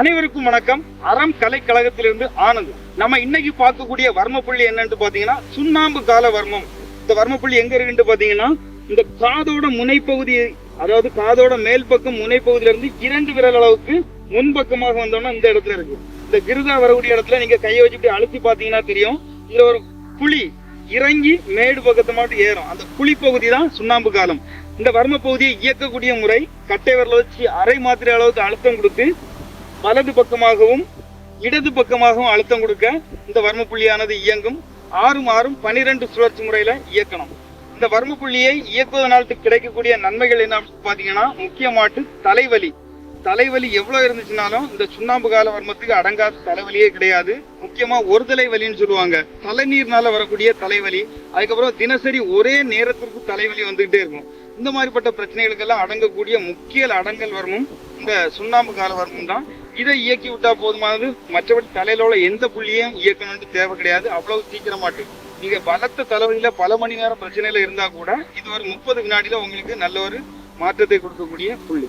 அனைவருக்கும் வணக்கம். அறம் கலை கழகத்திலிருந்து ஆனந்த். நம்ம இன்னைக்கு பார்க்கக்கூடிய வர்ம புள்ளி என்னன்னு பாத்தீங்கன்னா சுண்ணாம்பு கால வர்மம். இந்த வர்ம புள்ளி எங்க இருக்குன்னு பாத்தீங்கன்னா இந்த காதோட முனைப்பகுதி, அதாவது காதோட மேல் பக்கம் முனைப்பகுதியில இருந்து 2 விரல் அளவுக்கு முன்பக்கமாக வந்தோம்னா இந்த இடத்துல இருக்கு. இந்த கிருதா வரக்கூடிய இடத்துல நீங்க கையை வச்சு இப்படி அழுத்தி பாத்தீங்கன்னா தெரியும். இதுல ஒரு புளி இறங்கி மேடு பக்கத்தை மட்டும் ஏறும். அந்த புளி பகுதி தான் சுண்ணாம்பு காலம். இந்த வர்ம பகுதியை இயக்கக்கூடிய முறை கட்டை விரல வச்சு அரை மாத்திரை அளவுக்கு அழுத்தம் கொடுத்து வலது பக்கமாகவும் இடது பக்கமாகவும் அழுத்தம் கொடுக்க இந்த வர்ம புள்ளியானது இயங்கும். 6 சுழற்சி முறையில இயக்கணும். இந்த வர்ம புள்ளியை இயக்குவதனால் கிடைக்கக்கூடிய நன்மைகள் என்ன பாத்தீங்கன்னா, முக்கியமாட்டு தலைவலி எவ்வளவு இருந்துச்சுனாலும் இந்த சுண்ணாம்பு கால வர்மத்துக்கு அடங்காத தலைவலியே கிடையாது. முக்கியமா ஒரு தலைவலின்னு சொல்லுவாங்க, தலைநீர்னால வரக்கூடிய தலைவலி. அதுக்கப்புறம் தினசரி ஒரே நேரத்திற்கு தலைவலி வந்துகிட்டே இருக்கும். இந்த மாதிரிப்பட்ட பிரச்சனைகளுக்கெல்லாம் அடங்கக்கூடிய முக்கிய அடங்கல் வர்மம் இந்த சுண்ணாம்பு கால வர்மம் தான். இதை இயக்கி விட்டா போதுமானது. மற்றபடி தலையில உள்ள எந்த புள்ளியும் இயக்கணும்னு தேவை கிடையாது. அவ்வளவு சீக்கிரமாட்டு நீங்க பலத்த தலைவலியில பல மணி நேரம் பிரச்சனையில இருந்தா கூட இது ஒரு 30 வினாடியில உங்களுக்கு நல்ல ஒரு மாற்றத்தை கொடுக்கக்கூடிய புள்ளி.